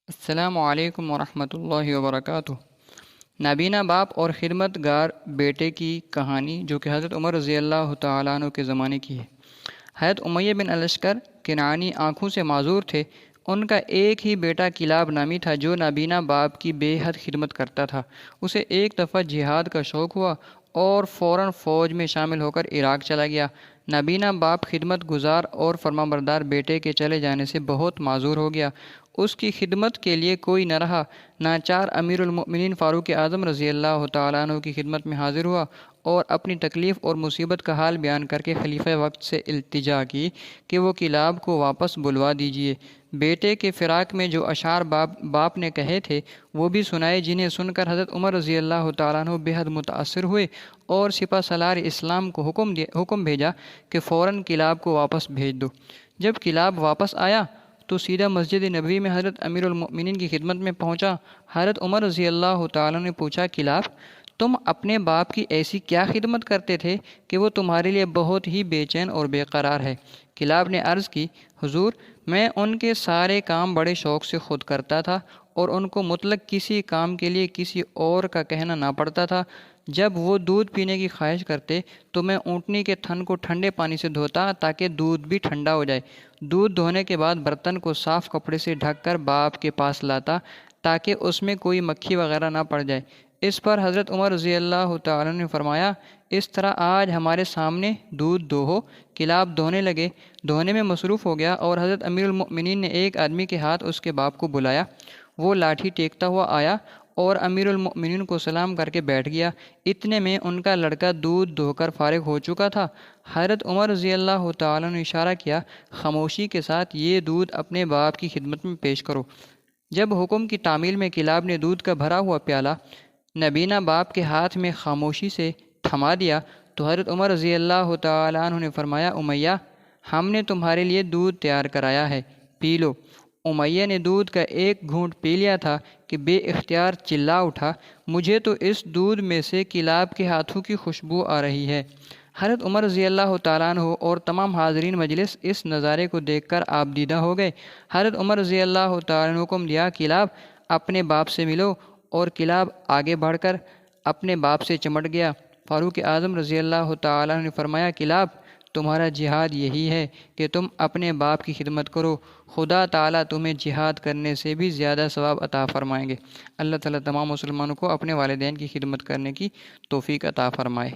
السلام علیکم ورحمۃ اللہ وبرکاتہ۔ نابینا باپ اور خدمت گار بیٹے کی کہانی جو کہ حضرت عمر رضی اللہ تعالیٰ عنہ کے زمانے کی ہے۔ حضرت امیہ بن الاشکر کنعانی آنکھوں سے معذور تھے۔ ان کا ایک ہی بیٹا کلاب نامی تھا جو نابینا باپ کی بے حد خدمت کرتا تھا۔ اسے ایک دفعہ جہاد کا شوق ہوا اور فوراً فوج میں شامل ہو کر عراق چلا گیا۔ نابینا باپ خدمت گزار اور فرمانبردار بیٹے کے چلے جانے سے بہت معذور ہو گیا۔ اس کی خدمت کے لیے کوئی نہ رہا۔ ناچار امیر المؤمنین فاروق اعظم رضی اللہ تعالیٰ عنہ کی خدمت میں حاضر ہوا اور اپنی تکلیف اور مصیبت کا حال بیان کر کے خلیفہ وقت سے التجا کی کہ وہ کلاب کو واپس بلوا دیجیے۔ بیٹے کے فراق میں جو اشعار باپ نے کہے تھے وہ بھی سنائے، جنہیں سن کر حضرت عمر رضی اللہ تعالیٰ عنہ بے حد متاثر ہوئے اور سپہ سالار اسلام کو حکم بھیجا کہ فوراً کلاب کو واپس بھیج دو۔ جب کلاب واپس آیا تو سیدھا مسجد نبوی میں حضرت امیر المؤمنین کی خدمت میں پہنچا۔ حضرت عمر رضی اللہ تعالیٰ نے پوچھا، کلاب تم اپنے باپ کی ایسی کیا خدمت کرتے تھے کہ وہ تمہارے لیے بہت ہی بے چین اور بے قرار ہے؟ کلاب نے عرض کی، حضور میں ان کے سارے کام بڑے شوق سے خود کرتا تھا اور ان کو مطلق کسی کام کے لیے کسی اور کا کہنا نہ پڑتا تھا۔ جب وہ دودھ پینے کی خواہش کرتے تو میں اونٹنی کے تھن کو ٹھنڈے پانی سے دھوتا تاکہ دودھ بھی ٹھنڈا ہو جائے۔ دودھ دھونے کے بعد برتن کو صاف کپڑے سے ڈھک کر باپ کے پاس لاتا تاکہ اس میں کوئی مکھی وغیرہ نہ پڑ جائے۔ اس پر حضرت عمر رضی اللہ تعالیٰ نے فرمایا، اس طرح آج ہمارے سامنے دودھ دوہو۔ کلاب دھونے میں مصروف ہو گیا اور حضرت امیر المؤمنین نے ایک آدمی کے ہاتھ اس کے باپ کو بلایا۔ وہ لاٹھی ٹیکتا ہوا آیا اور امیر المؤمنین کو سلام کر کے بیٹھ گیا۔ اتنے میں ان کا لڑکا دودھ دھو کر فارغ ہو چکا تھا۔ حضرت عمر رضی اللہ تعالیٰ نے اشارہ کیا، خاموشی کے ساتھ یہ دودھ اپنے باپ کی خدمت میں پیش کرو۔ جب حکم کی تعمیل میں کلاب نے دودھ کا بھرا ہوا پیالہ نبینا باپ کے ہاتھ میں خاموشی سے تھما دیا تو حضرت عمر رضی اللہ تعالیٰ عنہ نے فرمایا، امیہ ہم نے تمہارے لیے دودھ تیار کرایا ہے، پی لو۔ امیہ نے دودھ کا ایک گھونٹ پی لیا تھا کہ بے اختیار چلا اٹھا، مجھے تو اس دودھ میں سے کلاب کے ہاتھوں کی خوشبو آ رہی ہے۔ حضرت عمر رضی اللہ تعالیٰ عنہ اور تمام حاضرین مجلس اس نظارے کو دیکھ کر آبدیدہ ہو گئے۔ حضرت عمر رضی اللہ تعالیٰ عنہ نے حکم دیا، کلاب اپنے باپ سے ملو، اور کلاب آگے بڑھ کر اپنے باپ سے چمٹ گیا۔ فاروق اعظم رضی اللہ تعالیٰ عنہ نے فرمایا، کلاب تمہارا جہاد یہی ہے کہ تم اپنے باپ کی خدمت کرو، خدا تعالیٰ تمہیں جہاد کرنے سے بھی زیادہ ثواب عطا فرمائیں گے۔ اللہ تعالیٰ تمام مسلمانوں کو اپنے والدین کی خدمت کرنے کی توفیق عطا فرمائے۔